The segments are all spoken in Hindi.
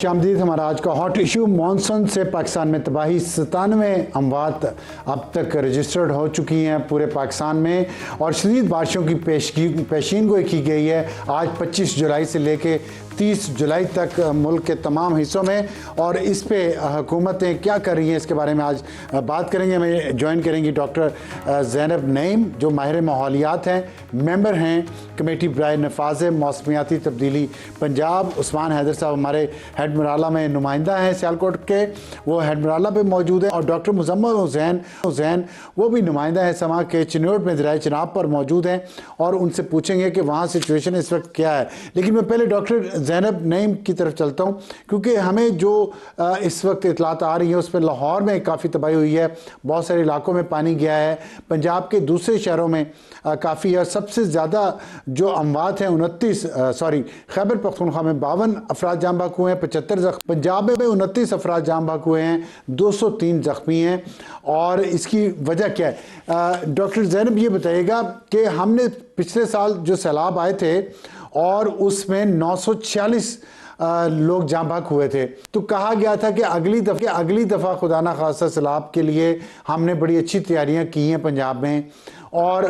शामदीद। हमारा आज का हॉट इशू मॉनसून से पाकिस्तान में तबाही 97 अमवात अब तक रजिस्टर्ड हो चुकी हैं पूरे पाकिस्तान में और शदीद बारिशों की पेशीन गोई की गई है आज 25 जुलाई से लेके 30 जुलाई तक मुल्क के तमाम हिस्सों में। और इस पे हुकूमतें क्या कर रही हैं इसके बारे में आज बात करेंगे। हमें ज्वाइन करेंगी डॉक्टर ज़ैनब नईम जो माहिर माहौलियात हैं, मेंबर हैं कमेटी बराए नफाज मौसमियाती तब्दीली पंजाब। उस्मान हैदर साहब हमारे हेड मुराला में नुमाइंदा हैं सियालकोट के, वो हेड मुराला पे मौजूद है। और डॉक्टर मुजम्मल हुसैन वो भी नुमाइंदा है समा के चिन्नौट में दरिया चिनाब पर मौजूद हैं और उनसे पूछेंगे कि वहाँ सिचुएशन इस वक्त क्या है। लेकिन मैं पहले डॉक्टर ज़ैनब नईम की तरफ चलता हूँ क्योंकि हमें जो इस वक्त इतलात आ रही है उस पर लाहौर में काफ़ी तबाही हुई है, बहुत सारे इलाकों में पानी गया है, पंजाब के दूसरे शहरों में काफ़ी है। सबसे ज़्यादा जो अमवात हैं 29 खैबर पख्तूनख्वा में 52 अफराद जाम बहक हुए हैं, 75 जख्मी, पंजाब में 29 अफराद जाम बहक हुए हैं, 203 जख्मी हैं। और इसकी वजह क्या है डॉक्टर ज़ैनब ये बताइएगा कि हमने पिछले साल जो सैलाब आए थे और उसमें 946 लोग जाम बहक हुए थे, तो कहा गया था कि अगली दफ़ा खुदा ना खासा सैलाब के लिए हमने बड़ी अच्छी तैयारियां की हैं पंजाब में और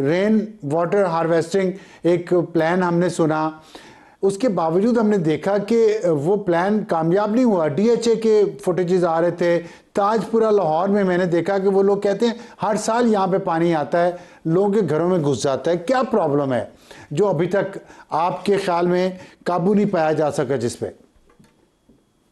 रेन वाटर हार्वेस्टिंग एक प्लान हमने सुना। उसके बावजूद हमने देखा कि वो प्लान कामयाब नहीं हुआ। डीएचए के फुटेजेस आ रहे थे, ताजपुरा लाहौर में मैंने देखा कि वो लोग कहते हैं हर साल यहाँ पे पानी आता है, लोगों के घरों में घुस जाता है। क्या प्रॉब्लम है जो अभी तक आपके ख्याल में काबू नहीं पाया जा सका जिस पे?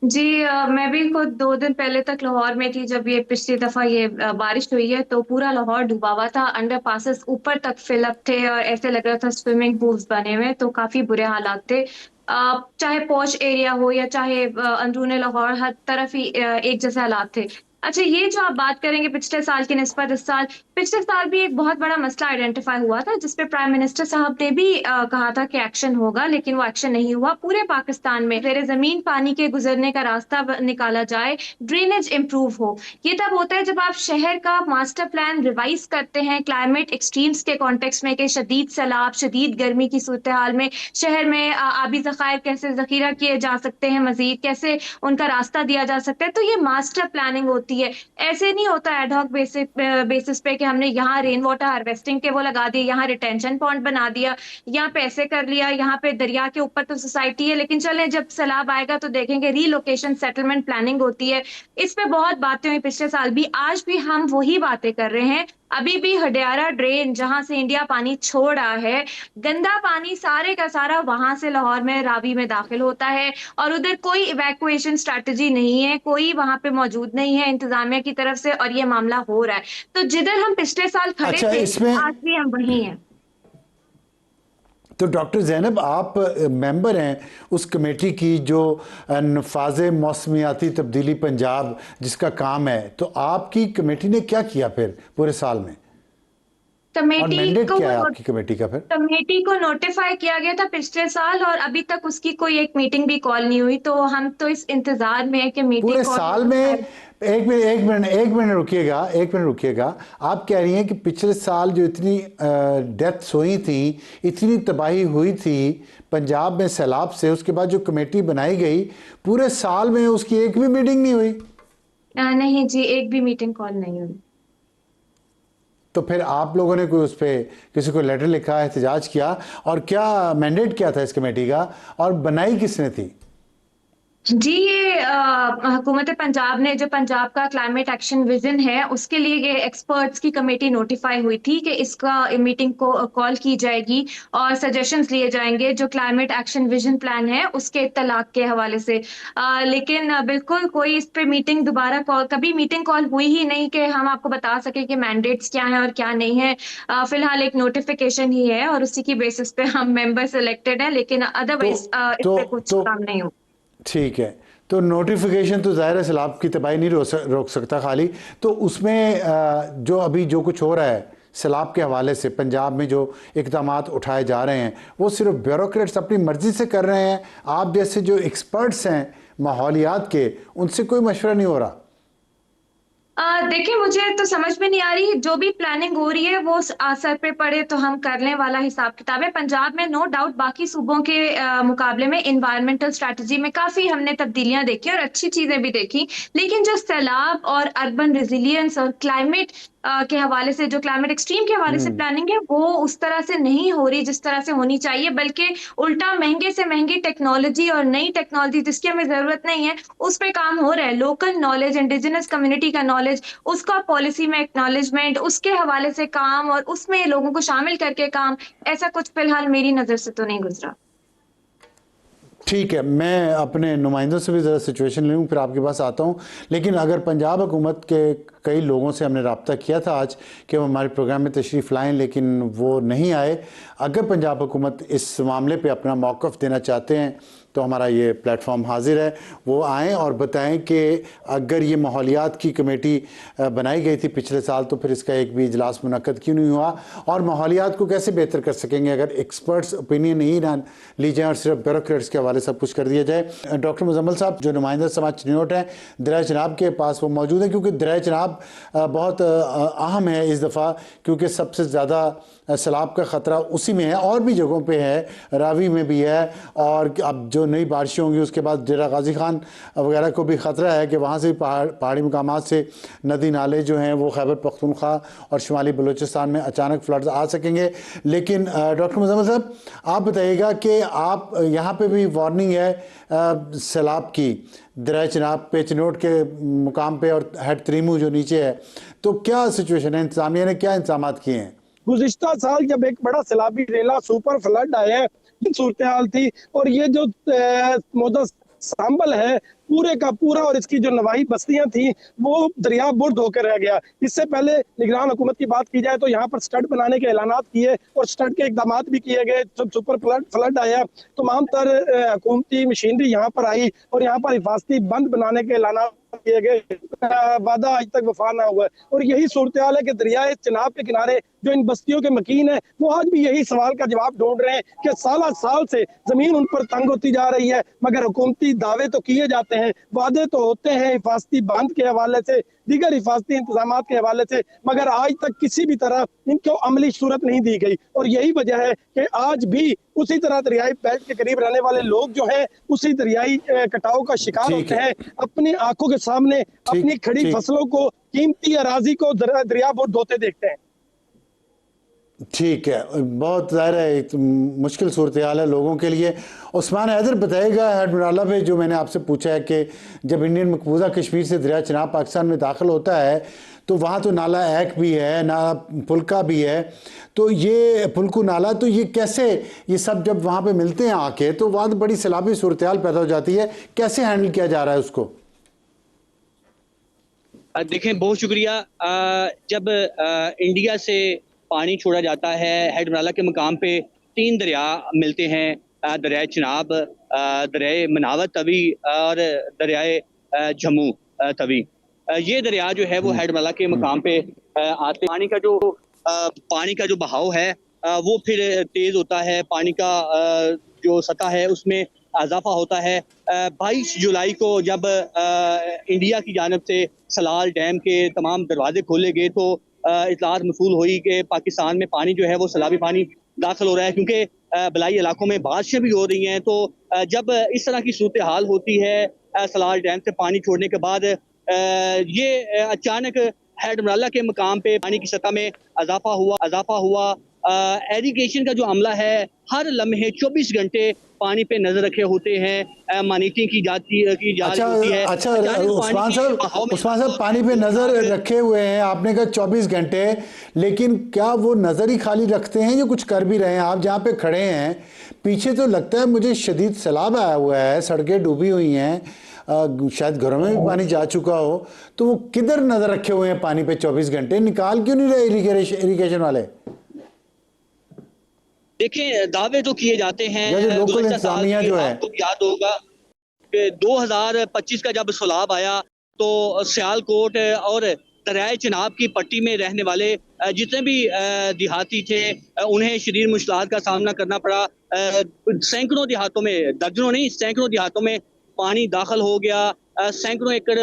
जी मैं भी खुद 2 दिन पहले तक लाहौर में थी जब ये पिछली दफा ये बारिश हुई है, तो पूरा लाहौर डूबा हुआ था, अंडर पासेस ऊपर तक फिलअप थे और ऐसे लग रहा था स्विमिंग पूल्स बने हुए, तो काफी बुरे हालात थे। चाहे पॉश एरिया हो या चाहे अंदरूनी लाहौर, हर तरफ ही एक जैसे हालात थे। अच्छा, ये जो आप बात करेंगे पिछले साल की निस्बत इस साल, पिछले साल भी एक बहुत बड़ा मसला आइडेंटिफाई हुआ था जिसपे प्राइम मिनिस्टर साहब ने भी कहा था कि एक्शन होगा, लेकिन वो एक्शन नहीं हुआ। पूरे पाकिस्तान में जेर जमीन पानी के गुजरने का रास्ता निकाला जाए, ड्रेनेज इंप्रूव हो। ये तब होता है जब आप शहर का मास्टर प्लान रिवाइज करते हैं क्लाइमेट एक्सट्रीम्स के कॉन्टेक्स्ट में कि शदीद सैलाब, शदीद गर्मी की सूरत हाल में शहर में आबी ज़खायर कैसे जखीरा किए जा सकते हैं, मजीद कैसे उनका रास्ता दिया जा सकता है। तो ये मास्टर प्लानिंग होती है, ऐसे नहीं होता एडहॉक बेसिस पे कि हमने यहाँ रेन वाटर हार्वेस्टिंग के वो लगा दिए, यहाँ रिटेंशन पॉइंट बना दिया, यहाँ पे ऐसे कर लिया, यहाँ पे दरिया के ऊपर तो सोसाइटी है, लेकिन चले जब सैलाब आएगा तो देखेंगे रीलोकेशन सेटलमेंट प्लानिंग होती है। इस पे बहुत बातें हुई पिछले साल भी, आज भी हम वही बातें कर रहे हैं। अभी भी हडियारा ड्रेन जहां से इंडिया पानी छोड़ रहा है, गंदा पानी सारे का सारा वहां से लाहौर में रावी में दाखिल होता है और उधर कोई इवैक्यूएशन स्ट्रैटेजी नहीं है, कोई वहां पे मौजूद नहीं है इंतजामिया की तरफ से, और ये मामला हो रहा है। तो जिधर हम पिछले साल खड़े थे आज भी हम वही हैं। तो डॉक्टर ज़ैनब, आप मेंबर हैं उस कमेटी की जो नफाज मौसमियाती तब्दीली पंजाब जिसका काम है, तो आपकी कमेटी ने क्या किया फिर पूरे साल में? कमेटी को नोटिफाई किया गया था पिछले साल और अभी तक उसकी कोई एक मीटिंग भी कॉल नहीं हुई, तो हम तो इस इंतजार में है कि मीटिंग पूरे साल में। एक मिनट रुकिएगा। आप कह रही हैं कि पिछले साल जो इतनी डेथ्स हुई थी, इतनी तबाही हुई थी पंजाब में सैलाब से, उसके बाद जो कमेटी बनाई गई पूरे साल में उसकी एक भी मीटिंग नहीं हुई? नहीं जी, एक भी मीटिंग कॉल नहीं हुई। तो फिर आप लोगों ने कोई उस पर किसी को लेटर लिखा, एहतजाज किया, और क्या मैंडेट क्या था इस कमेटी का और बनाई किसने थी? जी, ये हुकूमत पंजाब ने जो पंजाब का क्लाइमेट एक्शन विजन है उसके लिए ये एक्सपर्ट्स की कमेटी नोटिफाई हुई थी कि इसका मीटिंग को कॉल की जाएगी और सजेशंस लिए जाएंगे जो क्लाइमेट एक्शन विजन प्लान है उसके तलाक के हवाले से। लेकिन बिल्कुल कोई इस पे मीटिंग दोबारा कभी मीटिंग कॉल हुई ही नहीं कि हम आपको बता सके कि मैंडेट्स क्या है और क्या नहीं है। फिलहाल एक नोटिफिकेशन ही है और उसी की बेसिस पे हम मेंबर सिलेक्टेड है, लेकिन अदरवाइज इस पे कुछ काम नहीं हो। ठीक है, तो नोटिफिकेशन तो ज़ाहिर है सैलाब की तबाही नहीं रोक सकता खाली, तो उसमें जो अभी जो कुछ हो रहा है सैलाब के हवाले से पंजाब में जो इक़दामात उठाए जा रहे हैं वो सिर्फ ब्यूरोक्रेट्स अपनी मर्ज़ी से कर रहे हैं? आप जैसे जो एक्सपर्ट्स हैं माहौलियात के, उनसे कोई मशवरा नहीं हो रहा? देखिए मुझे तो समझ में नहीं आ रही, जो भी प्लानिंग हो रही है वो सर पे पड़े तो हम कर लें वाला हिसाब किताब है। पंजाब में नो डाउट बाकी सूबों के मुकाबले में इन्वायरमेंटल स्ट्रैटेजी में काफी हमने तब्दीलियां देखी और अच्छी चीजें भी देखी, लेकिन जो सैलाब और अर्बन रेजिलियंस और क्लाइमेट के हवाले से, जो क्लाइमेट एक्सट्रीम के हवाले से हम्म। प्लानिंग है वो उस तरह से नहीं हो रही जिस तरह से होनी चाहिए, बल्कि उल्टा महंगे से महंगी टेक्नोलॉजी और नई टेक्नोलॉजी जिसकी हमें जरूरत नहीं है उस पे काम हो रहा है। लोकल नॉलेज, इंडिजिनस कम्युनिटी का नॉलेज, उसका पॉलिसी में एक्नॉलेजमेंट, उसके हवाले से काम और उसमें लोगों को शामिल करके काम, ऐसा कुछ फिलहाल मेरी नजर से तो नहीं गुजरा। ठीक है, मैं अपने नुमाइंदों से भी ज़रा सिचुएशन लूँ फिर आपके पास आता हूँ। लेकिन अगर पंजाब हुकूमत के कई लोगों से हमने रब्ता किया था आज कि वो हमारे प्रोग्राम में तशरीफ़ लाएँ, लेकिन वो नहीं आए। अगर पंजाब हुकूमत इस मामले पे अपना मौक़िफ़ देना चाहते हैं तो हमारा ये प्लेटफॉर्म हाजिर है, वो आएँ और बताएं कि अगर ये माहौलियात की कमेटी बनाई गई थी पिछले साल तो फिर इसका एक भी इजलास मुनक्कद क्यों नहीं हुआ, और माहौलियात को कैसे बेहतर कर सकेंगे अगर एक्सपर्ट्स ओपिनियन नहीं ना ली जाए और सिर्फ ब्यूरोक्रेट्स के हवाले सब कुछ कर दिया जाए। डॉक्टर मुजम्मिल साहब जो नुमाइंदा समाज चिन्होट हैं दरिया चनाब के पास, वो मौजूद है, क्योंकि दरिया चनाब बहुत अहम है इस दफ़ा, क्योंकि सबसे ज़्यादा सैलाब का ख़तरा उसी में है, और भी जगहों पे है, रावी में भी है, और अब जो नई बारिशें होंगी उसके बाद डेरा गाजी खान वगैरह को भी ख़तरा है कि वहाँ से पहाड़ी मकामात से नदी नाले जो हैं वो खैबर पख्तूनख्वा और शुमाली बलूचिस्तान में अचानक फ्लड्स आ सकेंगे। लेकिन डॉक्टर मुजम्मिल साहब आप बताइएगा कि आप यहाँ पे भी वार्निंग है सैलाब की दरिया चनाब पे, चिनोट के मुकाम पे और हेड त्रीमू जो नीचे है, तो क्या सिचुएशन है, इंतजामिया ने क्या इंतजाम किए हैं? गुज़िश्ता साल जब एक बड़ा सैलाबी रेला सुपर फ्लड आया, सूरत हाल थी, और ये जो मौदा सांबल है पूरे का पूरा और इसकी जो नवाही बस्तियां थी वो दरिया बुर्द होकर रह गया। इससे पहले निगरान हुकूमत की बात की जाए तो यहाँ पर स्टड बनाने के ऐलानात किए और स्टड के इकदाम भी किए गए। जब सुपर फ्लड आया तमाम तर हुकूमती मशीनरी यहाँ पर आई और यहाँ पर हिफाजती बंद बनाने के ऐलानात किए गए, वादा आज तक वफा ना हुआ। और यही सूरत हाल है कि दरियाए चनाब के किनारे जो इन बस्तियों के मकीन है वो आज भी यही सवाल का जवाब ढूंढ रहे हैं कि साल साल से जमीन उन पर तंग होती जा रही है, मगर हुकूमती दावे तो किए जाते हैं, वादे तो होते हैं हिफाजती बांध के हवाले से, दीगर हिफाजती इंतजाम के हवाले से, मगर आज तक किसी भी तरह इनको अमली सूरत नहीं दी गई। और यही वजह है कि आज भी उसी तरह दरियाई बेल्ट के करीब रहने वाले लोग जो हैं उसी दरियाई कटाव का शिकार होते हैं, अपनी आंखों के सामने अपनी खड़ी फसलों को, कीमती अराजी को दरिया बुर्द होते देखते हैं। ठीक है, बहुत ज़ाहिर है एक मुश्किल सूरत हाल है लोगों के लिए। उस्मान हैदर बताएगा हेडमराला पे जो मैंने आपसे पूछा है कि जब इंडियन मकबूजा कश्मीर से दरिया चनाब पाकिस्तान में दाखिल होता है तो वहाँ तो नाला एक भी है, नाला फुल्का भी है, तो ये फुल्कू नाला, तो ये कैसे, ये सब जब वहाँ पे मिलते हैं आके तो वहाँ तो बड़ी सैलाबी सूरत हाल पैदा हो जाती है, कैसे हैंडल किया जा रहा है उसको? देखें, बहुत शुक्रिया। जब इंडिया से पानी छोड़ा जाता है हेडमराला के मकाम पे 3 दरिया मिलते हैं, दरिया चनाब, दरिया मनावत तवी और दरिया जम्मू तवी। ये दरिया जो है वो हेडमराला के मकाम पे आते, पानी का जो बहाव है वो फिर तेज होता है, पानी का जो सतह है उसमें इजाफा होता है। 22 जुलाई को जब इंडिया की जानिब से सलाल डैम के तमाम दरवाजे खोले गए तो इतलात मसूल हुई कि पाकिस्तान में पानी जो है वो सैलाबी पानी दाखिल हो रहा है, क्योंकि बलाई इलाकों में बारिशें भी हो रही हैं। तो जब इस तरह की सूरत हाल होती है सलाल डैम से पानी छोड़ने के बाद, ये अचानक हेडमराला के मकाम पे पानी की सतह में इजाफा हुआ। एरीगेशन का जो अमला है हर लम्हे 24 घंटे पानी पे नजर रखे होते हैं, मॉनिटरिंग की जा रही है। अच्छा उस्मान साहब पानी पे नजर रखे हुए हैं, आपने कहा 24 घंटे, लेकिन क्या वो नजर ही खाली रखते हैं या कुछ कर भी रहे हैं? आप जहाँ पे खड़े हैं पीछे तो लगता है मुझे शदीद सैलाब आया हुआ है, सड़कें डूबी हुई हैं, शायद घरों में भी पानी जा चुका हो, तो वो किधर नजर रखे हुए हैं पानी पे 24 घंटे? निकाल क्यों नहीं रहे इरिगेशन वाले? देखें, दावे तो किए जाते हैं, लोकल इंतजामिया जो है, आपको याद होगा कि 2025 का जब सैलाब आया तो सियालकोट और दरियाए चनाब की पट्टी में रहने वाले जितने भी देहाती थे उन्हें शदीद मुश्किलात का सामना करना पड़ा। सैकड़ों देहातों में, दर्जनों नहीं सैकड़ों देहातों में पानी दाखिल हो गया। सैकड़ों एकड़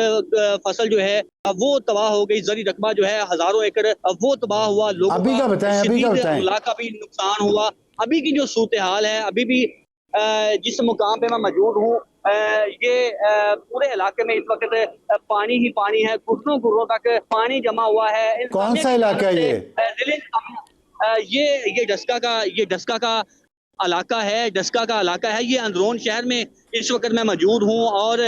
फसल जो है वो तबाह हो गई, जरी रकबा जो है हजारों एकड़ वो तबाह हुआ, लोगों अभी का बताएं, अभी का शदीद बताएं। अमला का भी नुकसान हुआ। अभी की जो सूरत हाल है, अभी भी जिस मुकाम पे मैं मौजूद हूँ, ये पूरे इलाके में इस वक्त पानी ही पानी है, घुटनों घुटनों तक पानी जमा हुआ है। कौन सा इलाका है ये? ये डस्का का इलाका है, डस्का का इलाका है। ये अंदरून शहर में इस वक्त मैं मौजूद हूँ और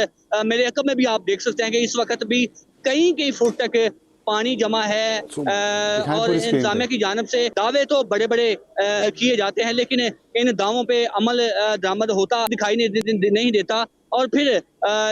मेरे अकब में भी आप देख सकते हैं कि इस वक्त भी कई फुट तक पानी जमा है। और पूरी स्क्रीन इंतजामिया पे। की जानिब से दावे तो बड़े बड़े किए जाते हैं, लेकिन इन दावों पे अमल दरामद होता दिखाई नहीं देता और फिर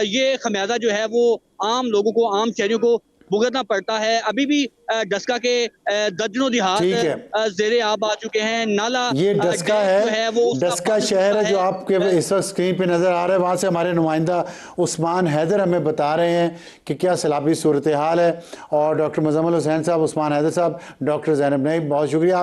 ये खमियाजा जो है वो आम लोगों को, आम शहरियों को भुगतना पड़ता है। अभी भी डस्का के दर्जनों ठीक है। देहात ज़ेरे आब आ चुके हैं। नाला ये डस्का डैम जो है, वो उसका डस्का पानी शहर है जो है। आपके इस वक्त स्क्रीन पे नज़र आ रहा है। वहाँ से हमारे नुमाइंदा उस्मान हैदर हमें बता रहे हैं कि क्या सैलाबी सूरत हाल है। और डॉक्टर मुजम्मिल हुसैन साहब, उस्मान हैदर साहब, डॉक्टर ज़ैनब नईम, बहुत शुक्रिया।